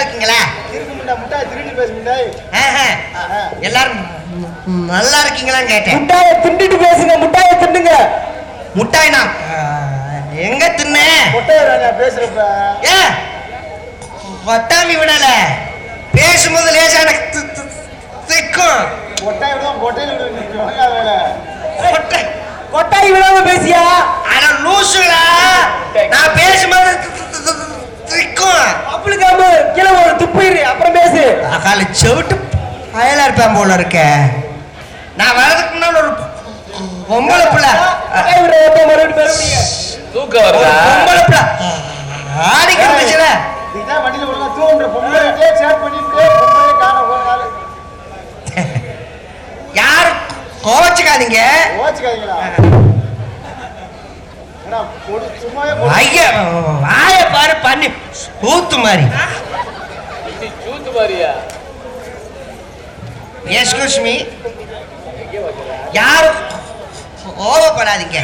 இருக்கீங்களா? முட்டாய் திருடி பேசு முட்டாய். எல்லாரும் நல்லா இருக்கீங்களான்னு கேட்டேன். முட்டாயை திண்டிட்டு பேசுங்க, முட்டாயை தின்னுங்க. முட்டாய்னா எங்க தின்ன? முட்டாய் பேசுறப்ப ஏ வட்டாமி விடல, பேசும்போது லேசான திக்கும். கொட்டாய் விடாம பேசியா? ஆனா லூசுடா, நான் பேசும்போது திக்கும். அப்படிக்காம கீழே ஒரு துப்பிடு, அப்புறம் பேசு. காலை செவிட்டு பயலா இருப்பேன் போல இருக்க. நான் வரதுக்கு முன்னாடி ஒரு பொம்பளை பிள்ளை தூக்கம் வருதா? பொம்பளை பிள்ளை ஆடிக்கிட்டு இதான் வண்டியில ஒழுங்கா தூங்குற பொம்பளை சேட் பண்ணிட்டு பொம்பளை காண போறாங்க. யாரும் கோவச்சுக்காதீங்க. கோவச்சுக்காதீங்களா? ஏன்னா சும்மாவே ஐயா வாய பாரு, பண்ணி ஊத்து மாதிரி. சூத்து மாதிரியா? எஸ்கூஸ் மீ, யாரும் கோவப்படாதீங்க.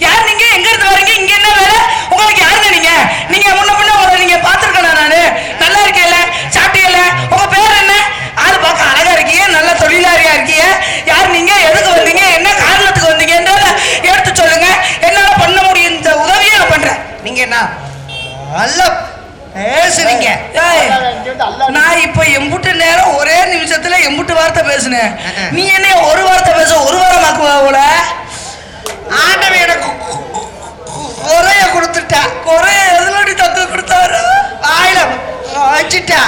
யார் நீங்க? எங்க இருந்து வரீங்க? இங்க என்ன வேலை உங்களுக்கு? யாருங்க நீங்க? நீங்க முன்ன உங்களை நீங்க பாத்துருக்கேன் நானு. நல்லா இருக்கேன்ல, சாப்பிட்டீங்கல்ல? உங்க பேர் என்ன? ஆளு பார்க்க அழகா இருக்கீங்க, நல்ல தொழிலாளியா இருக்கீங்க. யார் நீங்க? எதுக்கு வந்தீங்க? என்ன காரணத்துக்கு வந்தீங்கன்றத எடுத்து சொல்லுங்க. என்னால பண்ண முடியும் இந்த உதவியை நான் பண்றேன். நீங்க என்ன நல்லா பேசுறீங்க? நான் இப்ப எம்புட்டு நேரம் ஒரே நிமிஷத்துல எம்புட்டு வார்த்தை பேசுனேன். நீ என்ன ஒரு வார்த்தை பேச ஒரு வாரம் ஆக்குவா போல? ஆண்டவன் எனக்கு குறைய கொடுத்துட்டா. குறைய எதுலடி தத்து கொடுத்தாரு? வாயில வச்சுட்டா.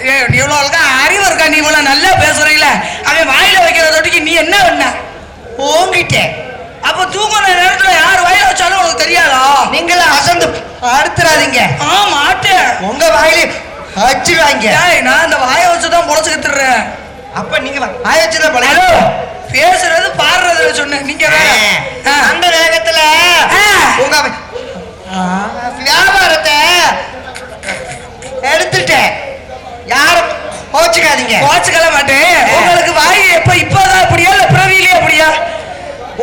நீ இவ்வளவு அறிவு இருக்கா? நீ இவ்வளவு நல்லா பேசுறீங்கள, அவன் வாயில வைக்கிற தொட்டிக்கு நீ என்ன பண்ண? ஓங்கிட்டேன். அப்ப தூங்குற நேரத்துல யார் வாயில வச்சாலும் உனக்கு தெரியாதா? நீங்கள அசந்து அடுத்துறாதீங்க. மாட்டேன், உங்க வாயில வச்சுவாங்க. நான் அந்த வாயை வச்சுதான் பொழைச்சுக்கிட்டுறேன். அப்ப நீங்க வாய வச்சுதான் பழைய பேசுறது பாடுறது சொன்னேன். நீங்க அந்த வேகத்துல உங்க வியாபாரத்தை எடுத்துட்டேன். யாரும் கோச்சுக்காதீங்க. கோச்சுக்கல மாட்டேன். உங்களுக்கு வாய் இப்பதான் அப்படியா இல்ல பிறவியிலே அப்படியா?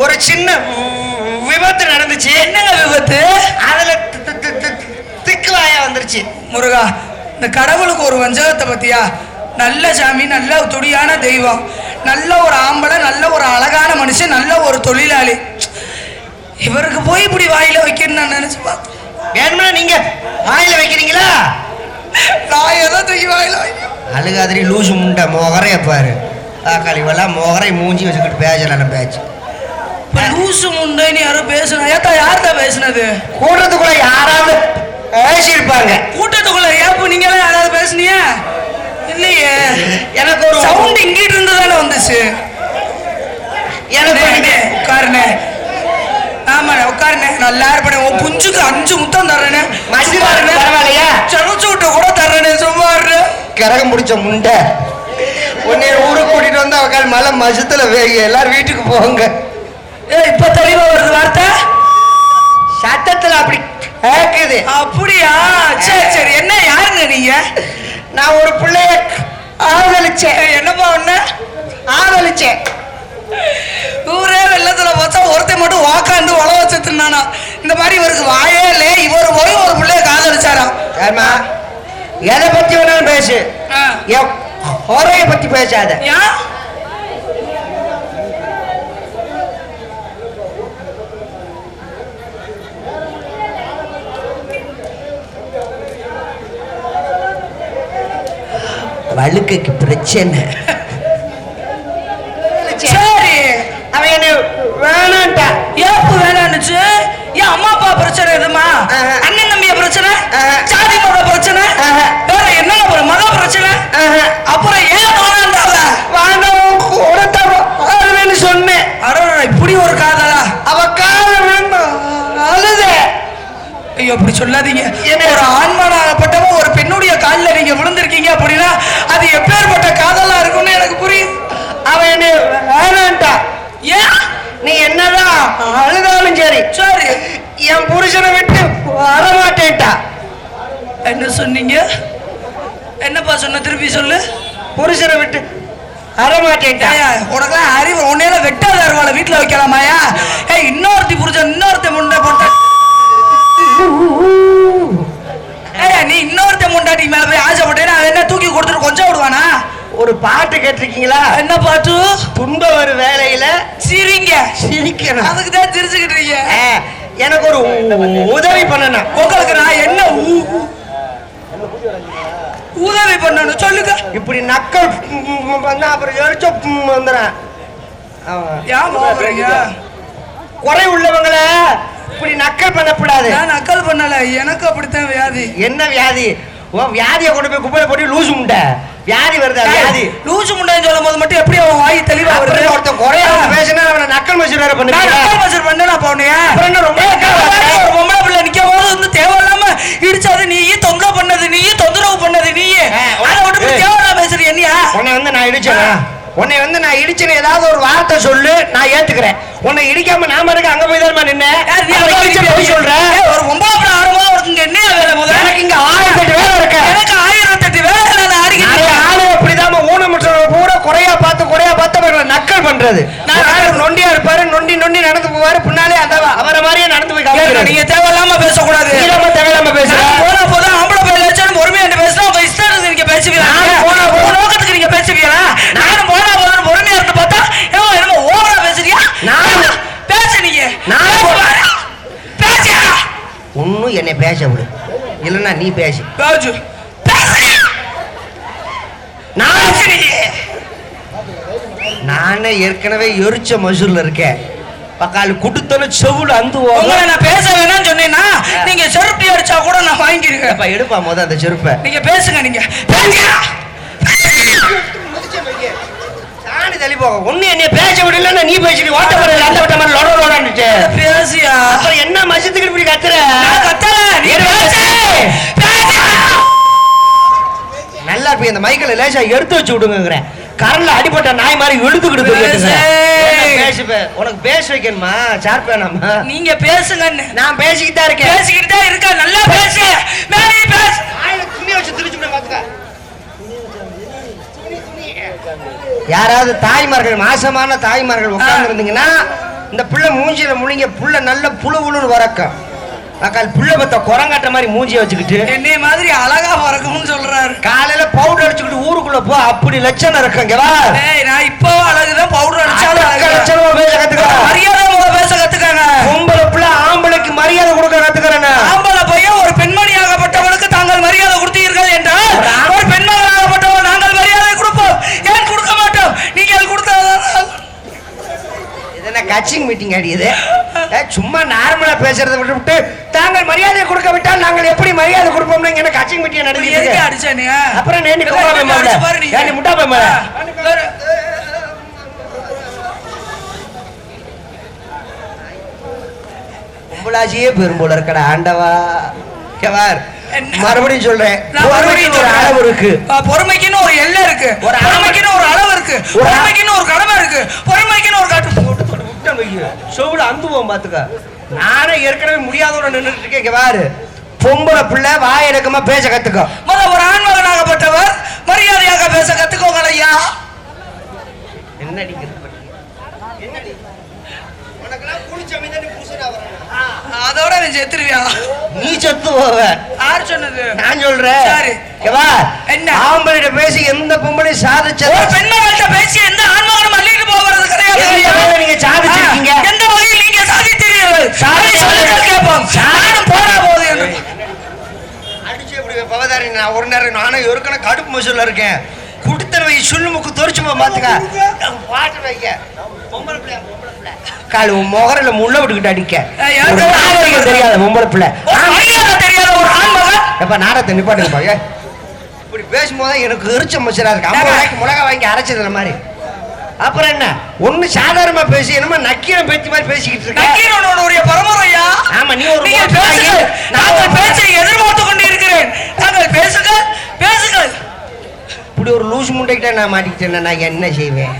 ஒரு சின்ன விபத்து நடந்துச்சு. என்னங்க விபத்து? அதுல திக்கு வாயா வந்துருச்சு. முருகா, இந்த கடவுளுக்கு ஒரு வஞ்சகத்தை பத்தியா? நல்ல சாமி, நல்ல துடியான தெய்வம், நல்ல ஒரு ஆம்பளை, நல்ல ஒரு அழகான மனுஷன், நல்ல ஒரு தொழிலாளி. இவருக்கு போய் இப்படி வாயில வைக்கணும்னு நான் நினைச்சு பார்த்தேன். வேணும்னா நீங்க வாயில வைக்கிறீங்களா? நான் ஏதோ தூக்கி வாயில வைக்க. அழுகாதிரி லூசு முண்டை மொகரைய பாரு. கழிவெல்லாம் மொகரை மூஞ்சி வச்சுக்கிட்டு பேசலாம் பேச்சு. லூசு முண்டைன்னு யாரும் பேசுனா? ஏத்தா யார்தான் பேசுனது? கூட்டத்துக்குள்ள யாராவது பேசியிருப்பாங்க. கூட்டத்துக்குள்ள ஏப்ப நீங்க எல்லாம் யாராவது பேசுனீங்க? இல்லையே, எனக்கு ஒரு சவுண்ட் இங்கிட்டு இருந்து தானே வந்துச்சு. எனக்கு உட்காருனே. ஆமா உட்காருனே, நல்லா இருப்பேன். உன் குஞ்சுக்கு 5 முத்தம் தர்றேனே. பரவாயில்லையா? செலச்சு விட்டு கூட தர்றேனே. சும்மா கரகம் முடிச்ச முண்டை. உன்னை ஊருக்கு கூட்டிட்டு வந்து அவக்கால் மலை மசத்துல எல்லாரும் வீட்டுக்கு போங்க. இப்ப தெளிவா வருது வார்த்தை, சட்டத்துல அப்படி கேக்குது. அப்படியா? சரி சரி. என்ன யாருங்க நீங்க? நான் ஒரு பிள்ளைய ஆதலிச்சேன். என்னப்பா ஒண்ணு ஆதலிச்சேன். ஊரே வெள்ளத்துல பார்த்தா ஒருத்தர் மட்டும் வாக்காண்டு உழ வச்சு தின்னானா? இந்த மாதிரி இவருக்கு வாயே இல்லை. இவர் போய் ஒரு பிள்ளைய காதலிச்சாரா? ஆமா, எதை பத்தி வேணாலும் பேசு, குறைய பத்தி பேசாத. ஏன்? வழுக்கைக்கு பிரச்சனை. சரி, அவன் என்ன வேணான்டா. ஏப்பு வேணான்னுச்சு? ஏன் அம்மா அப்பா பிரச்சனை எதுமா? அண்ணன் தம்பிய பிரச்சனை, சாதி மத பிரச்சனை, வேற என்ன மத பிரச்சனை? அப்புறம் ஏன் வேணான்டாவ? வேண்டாம் சொன்னேன். இப்படி ஒரு காதலா? அவ காதல் வேண்டாம் அழுத. ஐயோ அப்படி சொல்லாதீங்க. ஒரு ஆண்மனாகப்பட்டவன் ஒரு பெண்ணுடைய காலில் நீங்க விழுந்திருக்கீங்க அப்படின்னா அது எப்பேற்பட்ட காதலா இருக்கும்னு எனக்கு புரியும். அவன் என்ன வேணான்டா. ஏன்? நீ என்னதான் அழுதாலும் சரி சரி, என் புருஷனை விட்டு வரமாட்டேன்டா. என்ன சொன்னீங்க? என்னப்பா சொன்ன? திருப்பி சொல்லு. புருஷனை விட்டு வரமாட்டேன்டா. உனக்கெல்லாம் அறிவு உன்னையில வெட்டாத அருவாளை வீட்டுல வைக்கலாமாயா? இன்னொருத்தி புருஷன் இன்னொருத்த முண்டை போட்ட நீ இன்னொருத்த முண்டாட்டி மேல போய் ஆசைப்பட்டேன்னா அது என்ன ஒரு பாட்டு கேட்டிருக்கீங்களா? என்ன பாட்டு? துன்ப ஒரு வேலையில சிரிங்க. சிரிக்கணும். அதுக்கு தான் சிரிச்சுக்கிட்டீங்க. எனக்கு ஒரு உதவி பண்ணணும். உங்களுக்கு நான் என்ன உதவி பண்ணணும் சொல்லுங்க. இப்படி நக்கல் பண்ணா அப்புறம் எரிச்ச வந்துடுறேன். குறை உள்ளவங்களை இப்படி நக்கல் பண்ணக்கூடாது. நான் நக்கல் பண்ணல, எனக்கு அப்படித்தான் வியாதி. என்ன வியாதி? வியாதியை கொண்டு போய் குப்பையில போட்டு லூசு முண்டை வியாதி வருதா? வியாதி லூசு முண்டைன்னு சொல்லும் போது மட்டும் எப்படி அவன் வாய் தெளிவா வருது? ஒருத்தன் குறைய பேசினா அவனை நக்கல் மசூர் வேற பண்ண நக்கல் மசூர் பண்ண போனேன். ரொம்ப பொம்பளை பிள்ளை நிக்க போது வந்து தேவையில்லாம இடிச்சது நீ, தொங்க பண்ணது நீ, தொந்தரவு பண்ணது நீ, அதை விட்டு தேவையில்லாம பேசுற என்னையா? உன்னை வந்து நான் இடிச்சேனா? உன்னை வந்து நான் இடிச்சேன்னு ஏதாவது ஒரு வார்த்தை சொல்லு, நான் ஏத்துக்கிறேன். உன்னை இடிக்காம நாம இருக்க அங்க போய் தான் நின்ன சொல்ற. ஒரு பொம்பளை பிள்ளை ஆடும்போது அவருக்கு என்ன வேலை? முதல்ல எனக்கு இங்க 1008 வேலை இருக்கு. எனக்கு 1008 வேலை. ஆளு அப்படிதான் ஊனமுற்றவங்க கூட குறையா பார்த்து அவர்களை நக்கல் பண்றது. நான் நொண்டியா இருப்பாரு, நொண்டி நடந்து போவாரு, பின்னாலே அவரை மாதிரியே நடந்து போய் காமிக்கிறாரு. நீங்க தேவையில்லாம பேசக்கூடாது. தேவையில்லாம பேசுறேன். போனா போதும் ஆம்பளை பையன் லட்சம் பொறுமையா பேசினா உங்க இஷ்டம் நீங்க பேசுவீங்க. நோக்கத்துக்கு நீங்க பேசுவீங்களா? நானும் போனா போதும் பொறுமையா இருந்து பார்த்தா என்னமோ ஓவரா பேசுறியா? நான் பேசுனீங்க. பேசியா ஒன்னும் என்னை பேச விடு, இல்லைன்னா நீ பேசு. பேசு நானே ஏற்கனவே எரிச்ச மசூர்ல இருக்கேன். பக்கால் குடுத்தல செவுல அந்து நான் பேச வேணாம்னு சொன்னேன்னா நீங்க செருப்பி அடிச்சா கூட நான் வாங்கிருக்கேன். எடுப்பா முத அந்த செருப்பை. நீங்க பேசுங்க. நீங்க தானி தள்ளி போக ஒண்ணு என்னைய பேச விடல, நீ பேசி ஓட்ட போறது அந்த விட்ட மாதிரி லொடலோடான்னுச்சு. பேசியா அப்புறம் என்ன மசத்துக்கு இப்படி கத்துற? கத்தல நீ நல்லா இருப்ப. இந்த மைக்கில் லேசா எடுத்து வச்சு விடுங்கிறேன். கரண்ட்ல அடிபட்ட நாய் மாதிரி எழுதுக்கிட்டு உனக்கு பேச வைக்கணுமா? சார் வேணாமா? நீங்க பேசுங்க. நான் பேசிக்கிட்டு தான் இருக்கேன். பேசிக்கிட்டு தான் இருக்கேன். நல்லா பேசு. துணி வச்சு திருச்சி பாத்துக்க. யாராவது தாய்மார்கள், மாசமான தாய்மார்கள் உட்கார்ந்து இருந்தீங்கன்னா இந்த பிள்ளை மூஞ்சியில முழிங்க. புள்ள நல்ல புழு புழுன்னு வரக்கும். புள்ள பத்த குரங்காட்ட மாதிரி மூஞ்சிய வச்சுக்கிட்டு என்னைய மாதிரி அழகா வரக்கும்னு சொல்றாரு. காலையில பவுடர் அடிச்சுக்கிட்டு ஊருக்குள்ள போ, அப்படி லட்சணம் இருக்குங்க. நான் இப்போ அழகுதான், பவுடர் அடிச்சாலும் லட்சணமா பேச கத்துக்க. மரியாதை பேச கத்துக்காங்க. பொம்பளை பிள்ளை ஆம்பளைக்கு மரியாதை கொடுக்க கத்துக்கிறேன். ஆம்பளை பையன் ஒரு பெண்மணியாகப்பட்டவனுக்கு தாங்கள் மரியாதை கொடுத்தீர்கள் என்றால் ஒரு பெண்மகனாகப்பட்டவன் நாங்கள் மரியாதை கொடுப்போம். ஏன் கொடுக்க மாட்டோம்? நீங்கள் கொடுத்தாதான். என்ன கட்சிங் மீட்டிங் அடிக்குது? சும்மா நார்மலா பேசுறதை விட்டு தாங்கள் மரியாதை கொடுக்க விட்டால் நாங்கள் எப்படி மரியாதை கொடுப்போம்? என்ன கட்சிங் மீட்டிங் நடக்குது? அடிச்சேன் அப்புறம் நீ முட்டா போய் பொம்பளாச்சியே பெரும்போல இருக்கடா ஆண்டவா. மறுபடியும் சொல்றேன், ஒரு அளவு இருக்கு. பொறுமைக்குன்னு ஒரு எல்லை இருக்கு. பொறுமைக்குன்னு ஒரு அளவு இருக்கு. பொறுமைக்குன்னு ஒரு கடமை இருக்கு. பொறுமைக்குன்னு ஒரு சோவுல அந்துவோம் பாத்துக்க. நானே ஏற்கனவே முடியாதோட நின்றுட்டு இருக்கேன். வாரு பொம்பளை பிள்ளை வாயடக்கமா பேச கத்துக்க. ஒரு ஆண்மகனாகப்பட்டவர் மரியாதையாக பேச கத்துக்கோங்க ஐயா. என்னடி அதோட நீ செத்துருவியா? நீ செத்து போவ. யார் சொன்னது? நான் சொல்றேன். என்ன ஆம்பளைகிட்ட பேசி எந்த பொம்பளை சாதிச்சது? பெண்மகள்கிட்ட பேசி எந்த ஆண்மகனும் அள்ளிட்டு போகிறது கிடையாது. நீங்க சாதிச்சிருக்கீங்க. எந்த வகையில் நீங்க சாதித்தீர்கள்? கேட்போம். நானும் போனா போகுது அடிச்சு எப்படி பவதாரி. நான் ஒரு நேரம் நானும் ஏற்கனவே கடுப்பு மசூல்ல இருக்கேன். குடுத்தன வை சுள்ளுமுக்கு தொரிச்சு பாத்துக்க. பாட்டு வைக்க பொம்பளை பிள்ளை காலு முகரில முள்ள விட்டுக்கிட்டு அடிக்க தெரியாத பொம்பளை பிள்ளை தெரியாத ஒரு ஆண்மகன். எப்ப நாடத்தை நிப்பாட்டுங்கப்பா. இப்படி பேசும்போது எனக்கு எரிச்ச மச்சரா இருக்கு. 50 ரூபாய்க்கு மிளகா வாங்கி அரைச்சதுல மாதிரி. அப்புறம் என்ன ஒண்ணு சாதாரணமா பேசி என்னமா நக்கீரம் பேச்சு மாதிரி பேசிக்கிட்டு இருக்க. நக்கீரனுடைய பரம்பரையா? ஆமா, நீ ஒரு நாங்கள் பேச்சை எதிர்பார்த்து கொண்டு இருக்கிறேன். நாங்கள் பேசுங்கள் பேசுங்கள். இப்படி ஒரு லூசு முண்டைக்கிட்ட நான் மாட்டிக்கிட்டேன். நான் என்ன செய்வேன்?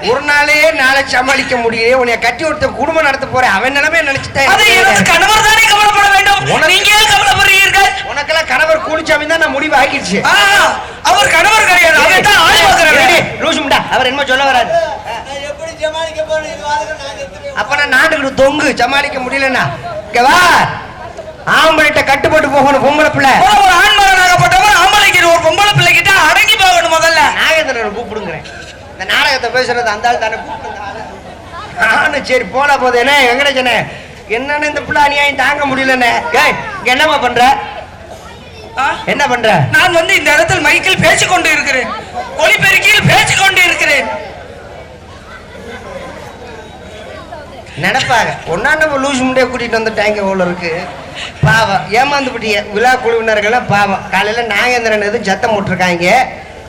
ஒரு நாளே நாளை சமாளிக்க முடியல. உன்னை கட்டி ஒருத்த குடும்பம் நடத்த போறேன். அவன் நிலைமை நினைச்சுட்டேன். கணவர் தானே கவலைப்பட வேண்டும். நீங்க ஏன் கவலைப்படுறீர்கள்? உனக்கெல்லாம் கணவர் கூலிச்சாமி தான் நான் முடிவு ஆக்கிடுச்சு. அவர் கணவர் கிடையாது. அவர் தான் ஆள் பார்க்கறாரு. லூசு முண்டா. அவர் என்ன சொல்ல வராரு? எப்படி சமாளிக்க போறீங்க? அப்ப நான் நாட்டுக்கு தொங்கு சமாளிக்க முடியலன்னா கேவா ஆம்பளைட்ட கட்டுப்பட்டு போகணும். பொம்பளை பிள்ளை ஒரு ஆண்மகனாகப்பட்டவன் ஆம்பளைக்கு ஒரு பொம்பளை பிள்ளை கிட்ட அடங்கி போகணும். முதல்ல நாகேந்திரன் கூப்பிடு. பேசுறது அந்த ஆள் தானே நானும் சரி போல போது என்ன வெங்கடேசனே என்னன்னு இந்த பிள்ளை அநியாயம் தாங்க முடியலண்ணே. ஏய் இங்க என்னம்மா பண்ற? என்ன பண்ற? நான் வந்து இந்த இடத்தில் மைக்கில் பேசிக் கொண்டு இருக்கிறேன், ஒலிபெருக்கியில் பேசிக் கொண்டு இருக்கிறேன். நினைப்பாங்க ஒன்னா நம்ம லூஸ் முண்டையை கூட்டிட்டு வந்துட்டாங்க எவ்வளோ இருக்கு பாவம். ஏமாந்து பிட்டிய விழா குழுவினர்கள்லாம் பாவம். காலையில நாகேந்திரன் எதுவும் சத்தம் போட்டிருக்காங்க.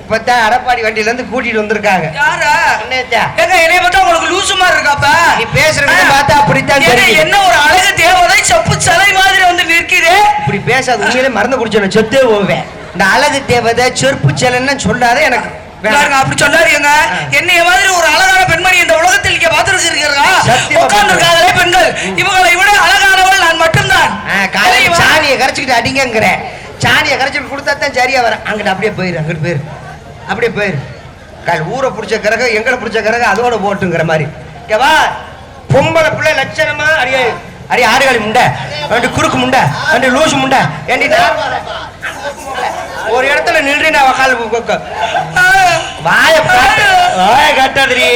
இப்பதான் அடப்பாடி வண்டியில இருந்து கூட்டிட்டு வந்திருக்காங்க. யாரா? என்னையா என்னைய பார்த்தா உங்களுக்கு லூசு மாதிரி இருக்காப்பா? நீ பேசுறது பார்த்தா அப்படித்தான் தெரியுது. என்ன ஒரு அழகு தேவதை செப்பு சிலை மாதிரி வந்து நிற்கிறே. இப்படி பேசாத, உண்மையிலே மறந்து குடிச்சோம் சொத்தே போவேன். இந்த அழகு தேவதை செருப்பு சிலைன்னு சொல்லாத எனக்கு அப்படி சொல்லாதீங்க. என்னைய மாதிரி ஒரு அழகான பெண்மணி இந்த உலகத்தில் நீங்க பார்த்திருக்கிறீர்களா? உட்கார்ந்திருக்காங்களே பெண்கள், இவங்களை விட அழகானவள் நான் மட்டும்தான். காலையில சாணியை கரைச்சிக்கிட்டு அடிங்கிறேன். சாணியை கரைச்சிட்டு கொடுத்தா தான் சரியா வரேன். அங்கிட்ட அப்படியே போயிரு, அங்கிட்டு போயிரு, அப்படியே போயிரு. ஊரை பிடிச்ச கரக எங்களை பிடிச்ச கரக அதோட போட்டுங்கிற மாதிரி. கேவா பொம்பளை பிள்ளை லட்சணமா அடியே அடி ஆறுகாலி முண்டை, ரெண்டு குறுக்கு முண்டை, ரெண்டு லூசு முண்டை. ஏண்டி ஒரு இடத்துல நின்று நான் வக்கால் வாய வாய கட்டாதிரி.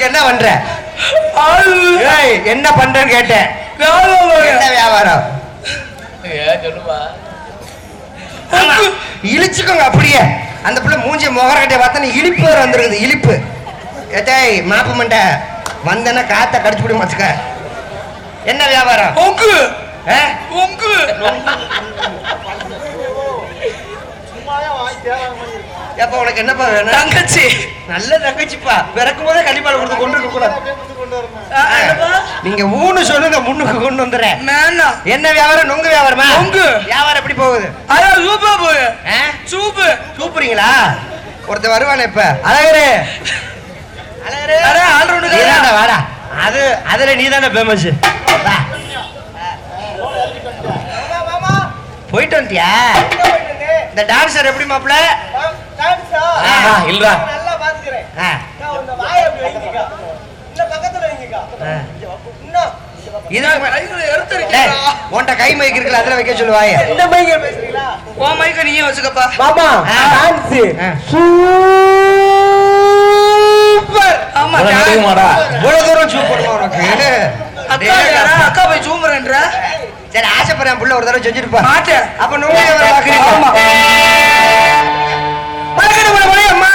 என்ன பண்ற? என்ன பண்றேன்னு கேட்டேன். என்ன வியாபாரம்? இழிச்சுக்கோங்க அப்படியே. அந்த பிள்ளை மூஞ்சி முகரக்கட்டைய பார்த்தா இழிப்பு வேற வந்துருக்குது. இழிப்பு ஏய் மாப்பு மண்டை வந்தேன்னா காத்த கடிச்சு விட மாச்சுக்க. என்ன வியாபாரம்? எப்ப உனக்கு என்னப்பா வேணும்? தங்கச்சி. நல்ல தங்கச்சிப்பா. பிறக்கும் போதே கண்டிப்பாக கொடுத்து கொண்டு இருக்க கூடாது. நீங்க ஊன்னு சொல்லுங்க, முன்னுக்கு கொண்டு வந்துடுறேன். என்ன வியாபாரம்? நொங்கு வியாபாரமா? நொங்கு வியாபாரம் எப்படி போகுது? சூப்பா போகுது. சூப்பு சூப்புறீங்களா? ஒருத்தர் வருவானே இப்ப, அழகரே அழகரே வாடா. அது அதுல நீ தானே ஃபேமஸ். போயிட்டு வந்துட்டியா? இந்த டான்சர் எப்படி மாப்பிள்ள? இல்லடா நல்லா பாத்துக்கிறேன். இந்த வாயை அப்படி வைங்க. இந்த பக்கத்துல வைங்க. உன்ட்ட கை மைக் இருக்குல்ல, அதுல வைக்க சொல்லு. வாயை இந்த மைக்க பேசுறீங்களா? உன் மைக்க நீயே வச்சுக்கப்பா. மாமா டான்ஸ் சூப்பர். ஆமா மாடா இவ்வளவு தூரம் சூப்பர் உனக்கு. அக்கா போய் சூம்புறேன்ற. சரி ஆசைப்படுறேன் புள்ள ஒரு தடவை செஞ்சுட்டு பா. மாட்டேன். அப்ப நுங்க பாக்குறீங்க. ஆமா அம்மா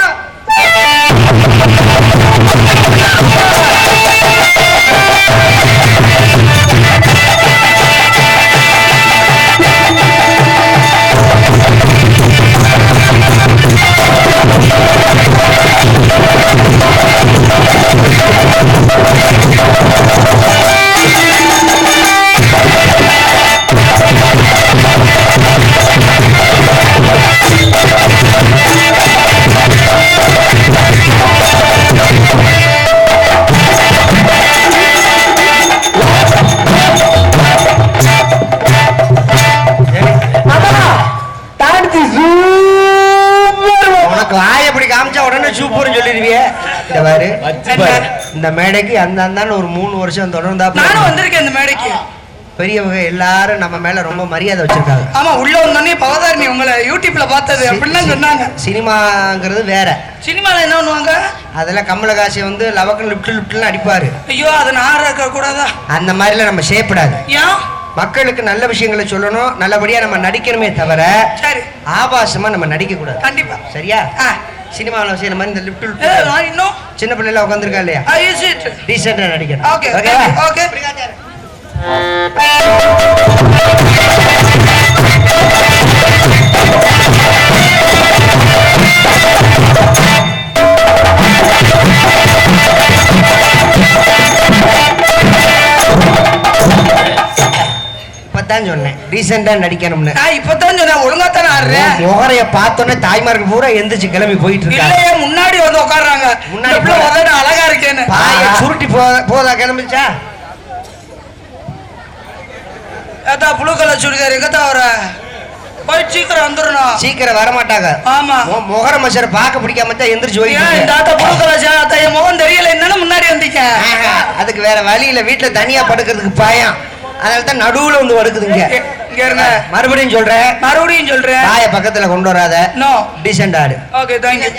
இந்த மேடைக்கு அந்த ஒரு 3 வருஷம் தொடர்ந்தா நானும் வந்திருக்கேன். இந்த மேடைக்கு பெரியவங்க எல்லாரும் நம்ம மேல ரொம்ப மரியாதை வச்சிருக்காங்க. ஆமா உள்ள வந்தோடனே பவதாரணி உங்களை யூடியூப்ல பார்த்தது அப்படிலாம் சொன்னாங்க. சினிமாங்கிறது வேற. சினிமால என்ன பண்ணுவாங்க? அதெல்லாம் கமலஹாசி வந்து லவக்கன் லிப்ட்லாம் அடிப்பாரு. ஐயோ அதை நான் இருக்க கூடாதா? அந்த மாதிரிலாம் நம்ம செய்யப்படாது. ஏன்? மக்களுக்கு நல்ல விஷயங்களை சொல்லணும், நல்லபடியா நம்ம நடிக்கணுமே தவிர சரி ஆபாசமா நம்ம நடிக்க கூடாது. கண்டிப்பா. சரியா? சினிமாவில் செய்யற மாதிரி இந்த லிப்ட் இன்னும் சின்ன பிள்ளைல உட்காந்துருக்கா இல்லையா? டீசெண்டா நடிக்கணும். Okay okay. அதான் சொன்னேன் டீசெண்டா நடிக்கணும்னு. நான் இப்பதான் சொன்னேன் ஒழுங்கா தானே ஆடுறேன். முகரைய பார்த்தோன்னே தாய்மாருக்கு பூரா எந்திரிச்சு கிளம்பி போயிட்டு இருக்காங்க. இல்லையே முன்னாடி வந்து உட்கார்றாங்க. முன்னாடி உட்கார்ந்து அழகா இருக்கேன்னு சுருட்டி போதா கிளம்பிச்சா? ஏதா புளு கலர் சுடிதார் எங்கத்தா வர போய் சீக்கிரம் வந்துடணும். சீக்கிரம் வரமாட்டாங்க. ஆமா முகர மசரை பார்க்க பிடிக்காம தான் எந்திரிச்சு போயிட்டு தாத்தா புளு கலர் என் முகம் தெரியல என்னன்னு முன்னாடி வந்தீங்க. அதுக்கு வேற வழி இல்ல, வீட்டுல தனியா படுக்கிறதுக்கு பயம், அதனால தான் நடுவுல வந்து படுக்குதுங்க. இங்க இருங்க மறுபடியும் சொல்றேன் தாய பக்கத்துல கொண்டு வராத. நோ டீசென்ட் ஆடு. Okay thank you.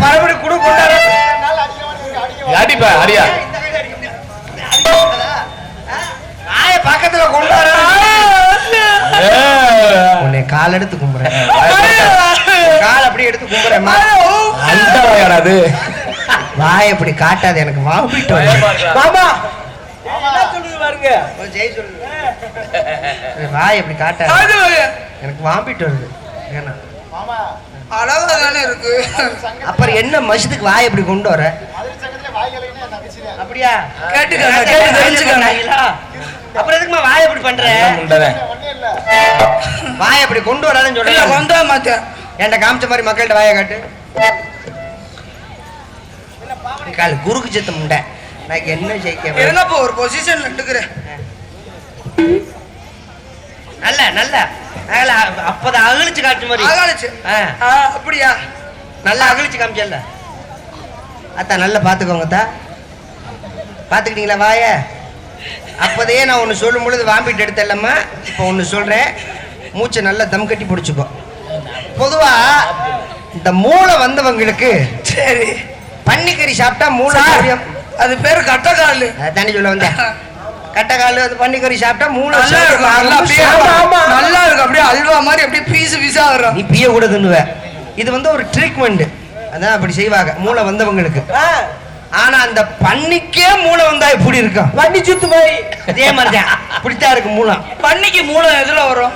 பரபடி குடு கொண்டாட அடிப்பா அடியா தாய பக்கத்துல கொண்டாட உன்னை கால் எடுத்து கும்புறேன். கால் அப்படி எடுத்து கும்புறேன். அந்த வாயாடாது வாய் அப்படி காட்டாது, எனக்கு வாமிட்டு மாமா வாய் அப்படி காட்டாது, எனக்கு வாமிட்டு வருது. ஏன்னா மாமா அழகா தானே இருக்கு. அப்புறம் என்ன மசத்துக்கு வாய் அப்படி கொண்டு வர? அப்படியா கேட்டு தெரிஞ்சுக்கணும். அப்புறம் எதுக்குமா வாய் அப்படி பண்ற? வாய் அப்படி கொண்டு வராதுன்னு சொல்ல கொண்டு வர மாட்டேன். என்கிட்ட காமிச்ச மாதிரி மக்கள்கிட்ட வாயை காட்டு. கால் குறுக்கு சத்தம் உண்ட, நான் என்ன ஜெயிக்க என்னப்போ ஒரு பொசிஷன்ல எடுக்கிறேன். நல்ல நல்ல அப்பதான் அகழிச்சு காட்டு மாதிரி. அகழிச்சு அப்படியா? நல்லா அகழிச்சு காமிச்சல்ல அத்தா, நல்லா பாத்துக்கோங்க தா. பாத்துக்கிட்டீங்களா வாய? அப்போதே நான் ஒன்று சொல்லும் பொழுது வாம்பிட்டு எடுத்தல்லம்மா. இப்போ ஒன்று சொல்றேன், மூச்சை நல்லா தம் கட்டி பிடிச்சிக்கோ. பொதுவா இந்த மூளை வந்தவங்களுக்கு சரி பன்னிக்கறி சாப்பிட்டா மூளை அது பேரு கட்டக்கால். தண்ணி சொல்ல வந்தேன். கட்டக்கால் அது பன்னிக்கறி சாப்பிட்டா மூளை நல்லா இருக்கும். நல்லா இருக்கும், அப்படியே அல்வா மாதிரி அப்படியே பீஸ் பீஸா வரும். நீ பிய கூட தின்னுவ. இது வந்து ஒரு ட்ரீட்மெண்ட், அதான் அப்படி செய்வாங்க மூளை வந்தவங்களுக்கு. ஆனா அந்த பன்னிக்கே மூளை வந்தா எப்படி இருக்கும்? வண்டி சுத்து மாதிரி அதே மாதிரிதான் இப்படித்தான் இருக்கு மூளை. பன்னிக்கு மூளை எதுல வரும்?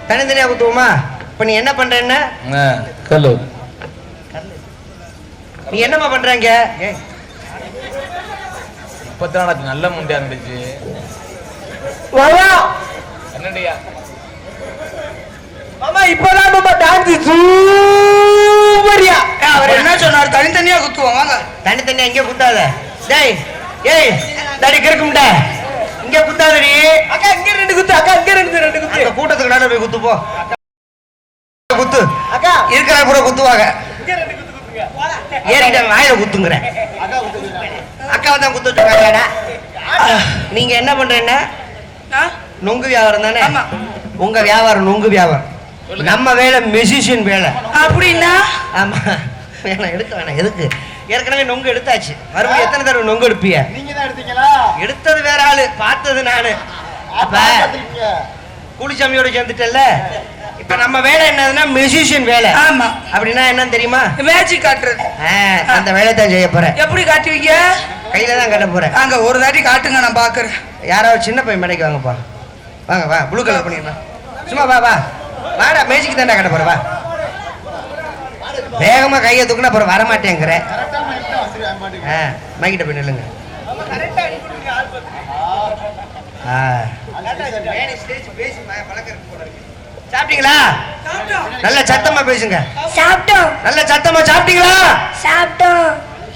தனித்தனியா குத்துவோமா? இப்ப நீ என்ன பண்ற? என்ன கல்லு நீ என்னமா பண்றாங்க? இப்பதான் எனக்கு நல்ல முண்டியா இருந்துச்சு. என்னடியா மாமா இப்பதான் மாமா டான்ஸ் சூப்பரியா. அவர் என்ன சொன்னார்? தனித்தனியா குத்துவோம் வாங்க. தனித்தனியா இங்க குத்தாத. டேய் ஏய் தடி கிறுக்கும்டா, இங்க குத்தாதடி. அக்கா இங்க ரெண்டு குத்து, அக்கா இங்க ரெண்டு குத்து. அந்த கூட்டத்துக்கு நடுவுல போய் குத்து போ. குத்து அக்கா இருக்கிற கூட குத்துவாங்க. இங்க ரெண்டு குத்து குத்துங்க. ஏறிட்ட வாயில குத்துங்கறேன். அக்கா குத்துங்க. அக்கா தான் குத்து வச்சிருக்காங்கடா. நீங்க என்ன பண்றீங்க? நொங்கு வியாபாரம் தானே? ஆமா. உங்க வியாபாரம் நொங்கு வியாபாரம், நம்ம வேலை மியூசிஷியன் வேலை. அப்படின்னா ஆமா. வேணாம் எடுக்க வேணாம். எதுக்கு? ஏற்கனவே நொங்கு எடுத்தாச்சு, மறுபடியும் எத்தனை தடவை நொங்கு எடுப்பிய? நீங்க தான் எடுத்தீங்களா? எடுத்தது வேற ஆளு, பார்த்தது நானு. அப்ப கூலிச்சாமியோட சேர்ந்துட்டல்ல. இப்ப நம்ம வேலை என்னதுன்னா மியூசிஷியன் வேலை. ஆமா. அப்படின்னா என்னன்னு தெரியுமா? மேஜிக் காட்டுறது. அந்த வேலை தான் செய்ய போறேன். எப்படி காட்டுவீங்க? கையில தான் கட்ட போறேன். அங்க ஒரு தாட்டி காட்டுங்க, நான் பாக்குறேன். யாராவது சின்ன பையன் மேடைக்கு வாங்கப்பா. வாங்க வா, ப்ளூ கலர் பண்ணிடலாம். சும்மா வா வா வாடா, மேஜிக் தாண்டா கட்ட போற. வா வேகமா கையை தூக்குனா அப்புறம் வரமாட்டேங்கிற. மைக்கிட்ட போய் நில்லுங்க. சாப்பிட்டீங்களா? நல்ல சத்தமா பேசுங்க. சாப்பிட்டோம். நல்ல சத்தமா சாப்பிட்டீங்களா? சாப்பிட்டோம்.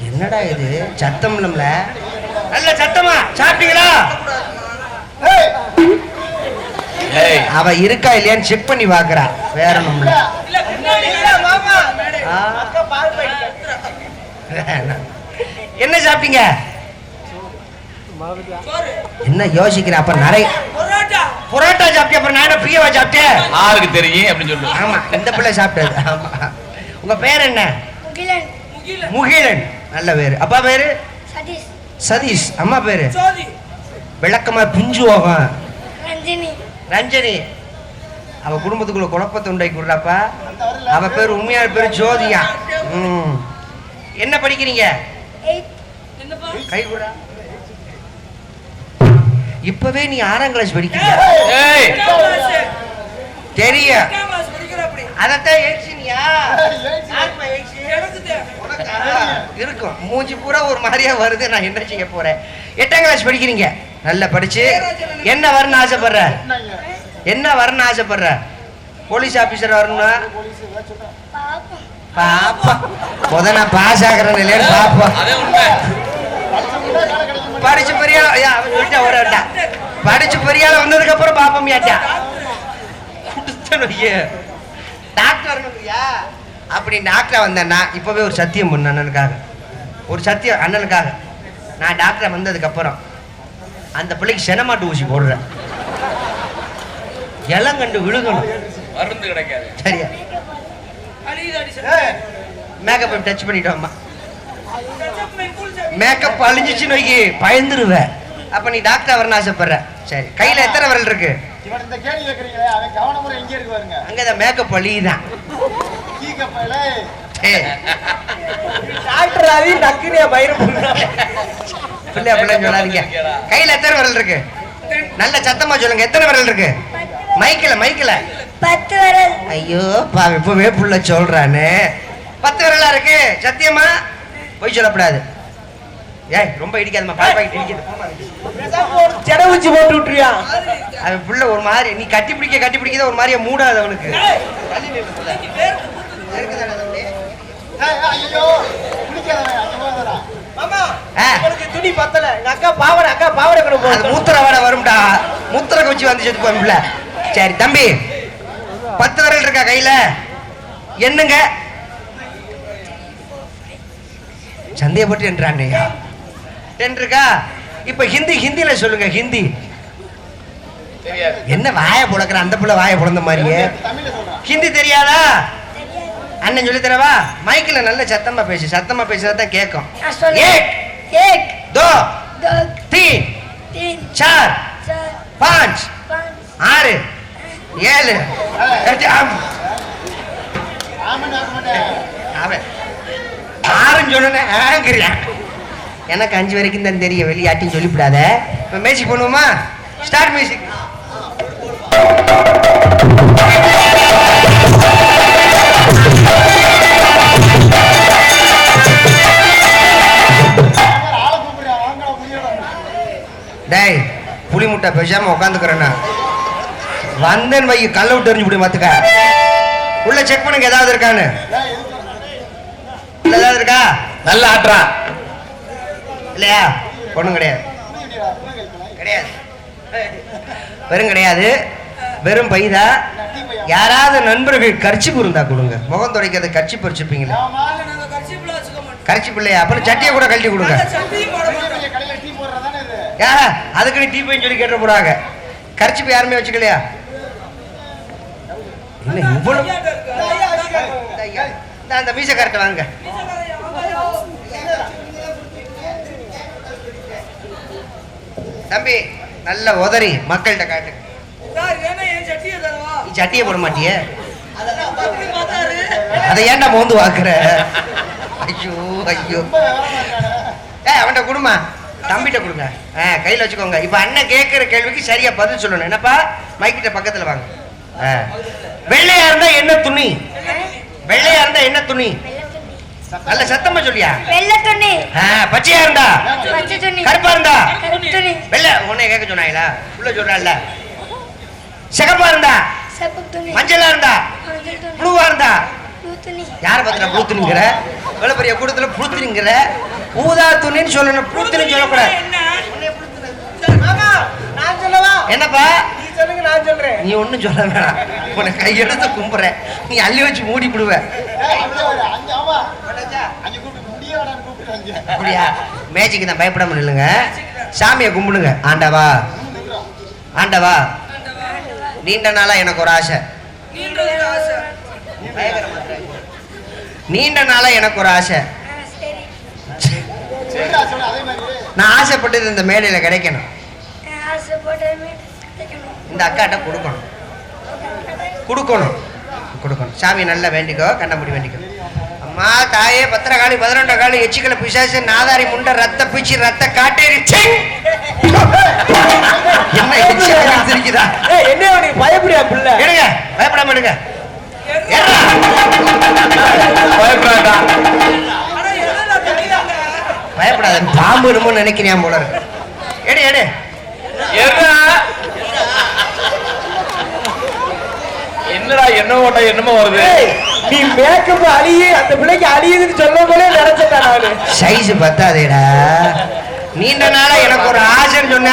என்னடா இது சத்தம் இல்லம்ல? நல்ல சத்தமா சாப்பிட்டீங்களா? அவ இருக்கா இல்லையான்னு செக் பண்ணி பாக்குறா, வேற ஒண்ணும் இல்ல. என்ன சாப்பிட்டீங்க? என்ன யோசிக்கிற? அப்ப நிறைய புரோட்டா சாப்பிட்டேன். அப்புறம் நான் பிரியவா சாப்பிட்டேன். ஆருக்கு தெரியும் அப்படின்னு சொல்லு. ஆமா, இந்த பிள்ளை சாப்பிட்டது. ஆமா. உங்க பேர் என்ன? முகிலன். முகிலன். நல்ல பேரு. அப்பா பேரு சதீஷ். சதீஷ். அம்மா பேரு விளக்கமா பிஞ்சு போகும். ரஞ்சினி. ரஞ்சனி. அவ குடும்பத்துக்குள்ள குழப்பத்தை உண்டாக்கி விடுறாப்பா. அவ பேர் உண்மையான பேரு ஜோதியா. என்ன படிக்கிறீங்க? 8. கை கூட. இப்பவே நீ 6ஆம் கிளாஸ் படிக்கிறீங்க. ஏய் தெரிய அதத்தான் ஏசினியா இருக்கும். மூஞ்சி பூரா ஒரு மாதிரியா வருது. நான் என்ன செய்ய போறேன்? 8ஆம் கிளாஸ் படிக்கிறீங்க. நல்லா படிச்சு என்ன வரணும்னு ஆசைப்படுற? என்ன வரணும்னு ஆசைப்படுற? போலீஸ் ஆபீசர் வரணும்னா பாப்பா. பாப்பா முத நான் பாஸ் ஆகிற நிலையில பாப்பா. அதே உண்மை. படிச்சு பெரியால படிச்சு பெரியால வந்ததுக்கு அப்புறம் பாப்பம் யாட்டா டாக்டர் வரணும்யா. அப்படி டாக்டர் வந்தேன்னா இப்பவே ஒரு சத்தியம் பண்ண அண்ணனுக்காக. ஒரு சத்தியம் அண்ணனுக்காக. நான் டாக்டர் வந்ததுக்கு அப்புறம் அந்த பிள்ளைக்கு செனமாட்டு ஊசி போடுறேன். இளங்கண்டு விழுகணும். மருந்து கிடைக்காது. சரியா? மேக்கப் டச் பண்ணிட்டோம்மா. மேக்கப் அழிஞ்சிச்சுன்னு வைக்கி பயந்துருவேன். அப்ப நீ டாக்டர் வரணும் ஆசைப்படுற. சரி, கையில எத்தனை விரல் இருக்கு? இவன் இந்த கேள்வி கேக்குறீங்களே, அவன் கவனமுறை எங்க இருக்கு பாருங்க. அங்கதான் மேக்கப் அழியுதான். டாக்டர் ஆவி நக்கினியா பயிர் பிள்ளை அப்படிலாம் சொல்லாதீங்க. கையில எத்தனை விரல் இருக்கு? நல்ல சத்தமா சொல்லுங்க. எத்தனை விரல் இருக்கு? மைக்கில 10 விரல். ஐயோ பா, இப்பவே புள்ள சொல்றானே. 10 விரலா இருக்கு. சத்தியமா? போய் சொல்லக்கூடாது. ஏய் ரொம்ப இடிக்காதம்மா. பால் பாக்கெட் இடிக்குது. செட ஊச்சி போட்டு விட்டுறியா? அவன் புள்ள ஒரு மாதிரி நீ கட்டி பிடிக்க ஒரு மாதிரியா மூடாது அவனுக்கு. ஐயோ குடிக்காதடா. மாமா ஆ. உங்களுக்கு துணி பத்தல. எங்க அக்கா பாவடை கொண்டு அது மூத்திர வாடை வரும்டா. மூத்திர கச்சி வந்து செத்து போயில. சரி தம்பி, 10 விரல் இருக்கா கையில? என்னங்க சந்தேகப்பட்டு என்றான்யா. 10 இருக்கா? இப்ப ஹிந்தில சொல்லுங்க. ஹிந்தி தெரியாது. என்ன வாயை புழக்கிற? அந்த புள்ள வாயை புழந்த மாதிரியே. தமிழ்ல சொல்றான். ஹிந்தி தெரியாதா? அண்ணன் சொல்லி தரவா? மைக்கில் நல்ல சத்தமா பேசு. சத்தமா பேசுறதான் கேட்கும். நான் சொல்றேன். 1 2 2 3 3 4 4 5 5 6 7 8 ஆமா நான் மாட்டேன். அவன் 6 சொன்னே ஆங்கிறியா? எனக்கு 5 வரைக்கும் தான் தெரியும். வெளியாட்டின்னு சொல்லிவிடாத. இப்போ மியூசிக் பண்ணுவோமா? Start music. ஆளை கூப்பிடுறா. வாங்கடா புரியல. டேய் புளி முட்டை பேசாம உட்காந்துக்கிறேன்னா வந்தேன் வை. கல்ல விட்டு எறிஞ்சு விடு. மாத்துக்க உள்ள செக் பண்ணுங்க ஏதாவது இருக்கான்னு. உள்ள ஏதாவது இருக்கா? நல்ல ஆட்ரா. இல்லையா? ஒண்ணும் கிடையாது. கிடையாது. வெறும் கிடையாது. வெறும் பைதா. யாராவது நண்பர்கள் கர்ச்சிப்பு இருந்தா கொடுங்க. முகம் துடைக்கிறது கர்ச்சிப்பு வச்சுப்பீங்களா? கர்ச்சிப்பு இல்லையா? அப்புறம் சட்டியை கூட கழட்டி கொடுங்க. கடையில டீ போடுறதானே இது. ஏன் அதுக்கு நீ டீ போயின்னு சொல்லி கேட்ட போறாங்க. கர்ச்சிப்பு யாருமே வச்சுக்கலையா? என்ன இவ்வளவு அந்த மீசை கரெக்டா வாங்க. தம்பி நல்ல உதறி மக்கள்கிட்ட காட்டு. நீ சட்டியை போட மாட்டியே? அதை ஏன்டா மோந்து வாக்குற? ஐயோ ஐயோ. அவன்கிட்ட கொடுமா. தம்பிட்ட கொடுங்க. கையில வச்சுக்கோங்க. இப்ப அண்ணன் கேட்கிற கேள்விக்கு சரியா பதில் சொல்லணும். என்னப்பா? மைக்கிட்ட பக்கத்துல வாங்க. வெள்ளையா இருந்தா என்ன துணி? வெள்ளையா இருந்தா என்ன துணி? நல்ல சத்தமா சொல்லியா? வெள்ளை துணி. பச்சையா இருந்தா? பச்சை துணி. கருப்பா இருந்தா? கருப்பு துணி. வெள்ளை உன்னை கேட்க சொன்னாங்களா? உள்ள சொல்றாள்ல. சிகப்பா இருந்தா? சிவப்பு துணி. மஞ்சளா இருந்தா? மஞ்சள் துணி. ப்ளூவா இருந்தா? ப்ளூ துணி. யார பத்தின ப்ளூ துணிங்கிற? இவ்வளவு பெரிய கூட்டத்துல ப்ளூ துணிங்கிற? ஊதா துணின்னு சொல்லணும். ப்ளூ துணின்னு சொல்லக்கூடாது. நான் சொல்லவா? என்னப்பா? நீ சொல்லுங்க, நான் சொல்றேன். நீ ஒண்ணும் சொல்ல வேணாம். உன்னை கையெடுத்து கும்புற. நீ அள்ளி வச்சு மூடி விடுவ. அஞ்சு கூப்பிட்டு முடியாடான்னு கூப்பிட்டு அப்படியா? மேஜிக்கு தான் பயப்படாம இல்லைங்க. சாமியை கும்பிடுங்க. ஆண்டவா ஆண்டவா நீண்ட நாளா எனக்கு ஒரு ஆசை. நீண்ட நாளா எனக்கு ஒரு ஆசை. நான் ஆசைப்பட்டது இந்த மேடையில கிடைக்கணும். இந்த அக்காட்ட கொடுக்கணும் கொடுக்கணும் கொடுக்கணும். சாமி நல்லா வேண்டிக்கோ, கண்ணமுடி வேண்டிக்கோ. அம்மா தாயே பத்திரகாளி 11 காலி எச்சிக்கல பிசாசு நாதாரி முண்டை ரத்த பீச்சி ரத்த காட்டேரி. என்ன எச்சிக்குதா? என்ன நீ பயப்படியா பிள்ளை? எடுங்க, பயப்படாம எடுங்க. பயப்படாதா? பயப்படாத, பாம்பு என்னமோ நினைக்கிறேன் போல இருக்கு. எடு எடு. என்னடா என்ன ஓட்ட என்னமோ வருது? நீ மேக்கப் அழிய அந்த பிள்ளைக்கு அழியுதுன்னு சொல்ல போல நினைச்சேன் நானு. சைஸ் பத்தாதேடா. நீண்ட நாளா எனக்கு ஒரு ஆசைன்னு சொன்ன.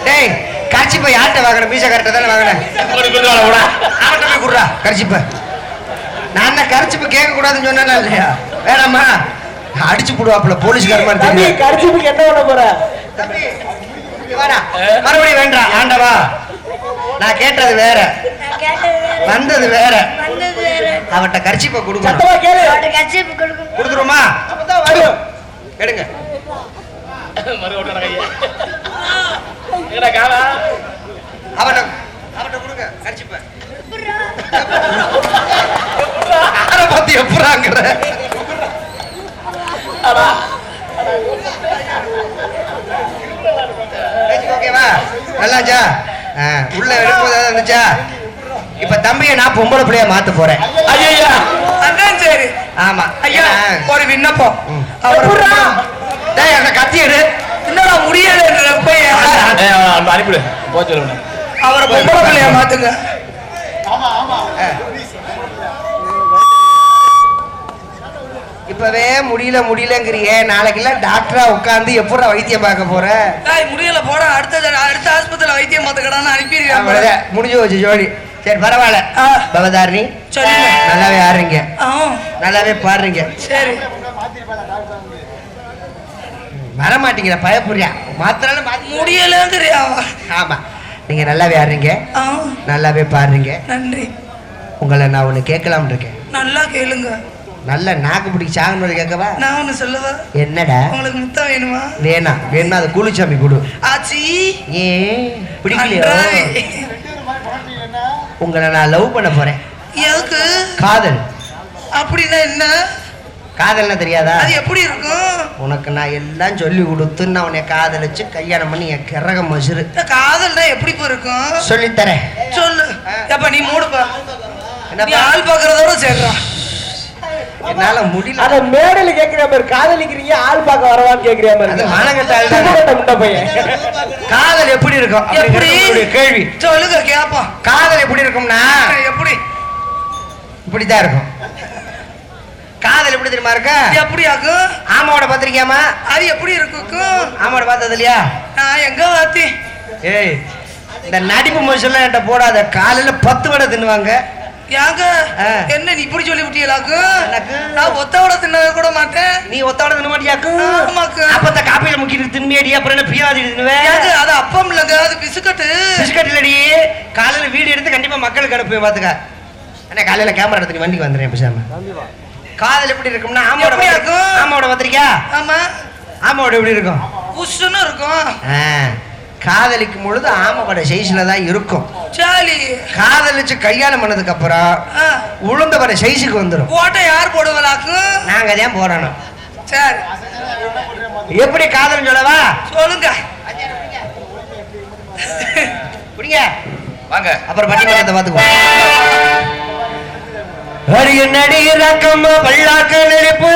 டேய் கர்ச்சிப்பை யார்கிட்ட வாங்கின? மீச கரெக்டா தானே வாங்கினேன். அவன்கிட்ட போய் குடுறா கர்ச்சிப்பை. நான் தான் கர்ச்சிப்பு கேட்க கூடாதுன்னு சொன்னா இல்லையா? வேணாமா அடிச்சு போடுவாப்புல போலீஸ்கார மாதிரி. தம்பி கர்ச்சிப்புக்கு என்ன பண்ண போற? தம்பி மறுபடியும் வேண்டாம். ஆண்டவா நான் கேட்டது வேற, வந்தது வேற. அவட்ட கர்ச்சிப்பை கொடுக்கணும். கொடுத்துருமா? எடுங்க. அவட்ட கொடுங்க கர்ச்சிப்பை. யாரை பார்த்து எப்பறாங்கிற? ஓகேவா? நல்லாச்சா? உள்ள எடுப்பதா இருந்துச்சா? இப்ப தம்பியை நான் பொம்பளை பிள்ளைய மாத்த போறேன். ஐயா அதான் சரி. ஆமா ஐயா ஒரு விண்ணப்பம். அந்த கத்தி எடு. என்னடா முடியல போய் அனுப்பிடு போச்சு. அவரை பொம்பளை பிள்ளைய மாத்துங்க. இப்பவே முடியலங்கிறிய, நாளைக்கெல்லாம் டாக்டரா உட்காந்து எப்படா வைத்தியம் பார்க்க போற? முடியல போட அடுத்த ஆஸ்பத்திரியில வைத்தியம் பார்த்துக்கடான்னு அனுப்பிடுங்க. முடிஞ்சு வச்சு ஜோடி. சரி பரவாயில்ல. பவதாரணி சொல்லுங்க. நல்லாவே ஆடுறீங்க, நல்லாவே பாடுறீங்க. சரி வரமாட்டீங்க, பயப்படுறியா? மாத்திராலும் முடியலங்கிறியா? ஆமா நீங்க நல்லாவே ஆடுறீங்க, நல்லாவே பாடுறீங்க. நன்றி. உங்களை நான் ஒண்ணு கேட்கலாம் இருக்கேன். நல்லா கேளுங்க. நல்ல நாக்கு பிடிக்க சாகணும் கேட்கவா? நான் ஒண்ணு சொல்லவா? என்னடா? உங்களுக்கு முத்தம் வேணுமா? வேணா அது கூலிச்சாமி கொடு. ஆச்சி ஏன் பிடிக்கலையோ? உங்களை நான் லவ் பண்ண போறேன். எதுக்கு? காதல். அப்படின்னா என்ன? காதல்னா தெரியாதா? அது எப்படி இருக்கும்? உனக்கு நான் எல்லாம் சொல்லி கொடுத்து நான் உன்னை காதலிச்சு கல்யாணம் பண்ணி என் கிறக மசுரு. காதல்னா எப்படி இருக்கும்? சொல்லித்தரேன். சொல்லு. அப்ப நீ மூடுப்பா. என்ன ஆள் பாக்குறதோட சேர்றான். என்னால முடியல. அத மேடையில கேக்குற மாதிரி காதலிக்கிறீங்க, ஆள் பார்க்க வரவான்னு கேக்குற மாதிரி. அது மானங்கட்ட பையன். காதல் எப்படி இருக்கும்? எப்படி கேள்வி சொல்லுங்க கேப்போம். காதல் எப்படி இருக்கும்னா எப்படி இப்படித்தான் இருக்கும். காதல் எப்படி தெரியுமா இருக்க? எப்படி ஆகும்? ஆமாவோட பாத்திருக்கியாமா? அது எப்படி இருக்கும்? ஆமாவோட பார்த்தது இல்லையா? நான் எங்க பாத்தி? ஏய் இந்த நடிப்பு மனுஷன்லாம் என்கிட்ட போடாத. காலையில 10 வடை தின்னுவாங்க. யாங்க என்ன நீ இப்படி சொல்லி விட்டியலாக்கு? நான் ஒத்த வடை தின்ன கூட மாட்டேன். நீ ஒத்த வடை தின்ன மாட்டியாக்கு? ஆமாக்கு. அப்ப அந்த காப்பியில முக்கிட்டு தின்னியடி, அப்புறம் என்ன பியாதி தின்னுவேன்? அது அப்பம் இல்லங்க, அது பிஸ்கட். பிஸ்கட் இல்லடி. காலையில வீடியோ எடுத்து கண்டிப்பா மக்களுக்கு அனுப்புவேன் பாத்துக்க. அண்ணா காலையில கேமரா எடுத்து நீ வண்டிக்கு வந்துடுறேன் பேசாம. காதல் எப்படி இருக்கும்னா ஆமாவோட இருக்கும். ஆமாவோட பாத்திரிக்கா? ஆமா. ஆமாவோட எப்படி இருக்கும்? புஷ்ஷுன்னு இருக்கும். காதலிக்கும் பொழுது ஆமாவோட சைஸ்ல தான் இருக்கும். சாலி காதலிச்சு கல்யாணம் பண்ணதுக்கு அப்புறம் உளுந்தவர சைஸுக்கு வந்துடும். போட்ட யார் போடுவலாக்கு? நாங்க தான் போடணும். சரி எப்படி காதல் சொல்லவா? சொல்லுங்க. புடிங்க வாங்க, அப்புறம் பட்டிமன்றத்தை பாத்துக்குவோம். அரிய நடிகர் ரக்கம்மா பல்லாக்கு நெருப்பு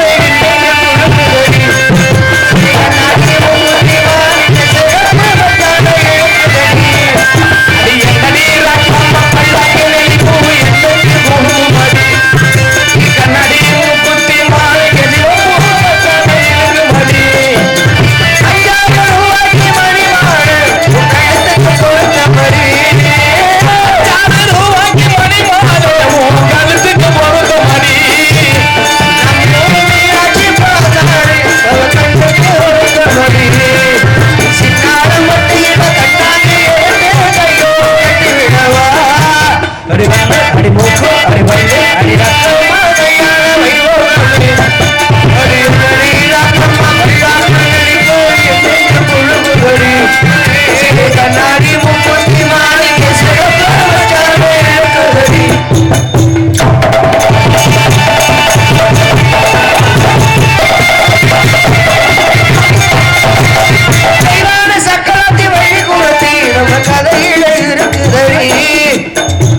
அடி கண்ணு அடி மூக்கு அடி பல்லு அடி ரத்தமா கையால வைவோகமே அடி அடி ரத்தமா கையால புழுகுதடி சிறு கண்ணாடி முப்பத்தி மாணிக்க சிறப்பு வச்சாலே இருக்குதடி சக்கரத்தி வழி குளத்தி நம்ம கதையில இருக்குதடி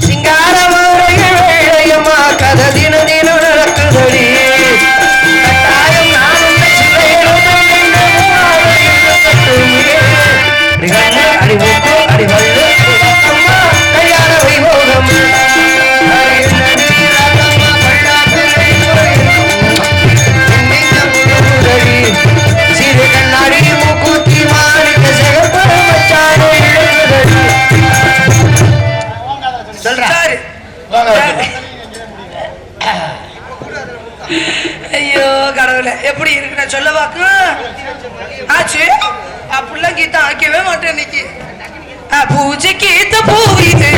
சிங்கார மதுரையில் வேழையம்மா கதை தின தினம் நடக்குதடி கட்டாயம் நான் உன்னை சிறையிலும் அடி மூக்கு அடி வல்லு அம்மா கல்யாண வைபோகம் சிறு கண்ணாடி மூக்குத்தி மாணிக்க சிறப்பு வச்சானே சொல்றா ஐயோ கடவுளே எப்படி இருக்கு நான் சொல்ல வாக்கு ஆச்சு அப்படிலாம் கீதம் ஆக்கவே மாட்டேன் இன்னைக்கு பூஜை கீத்த பூ இது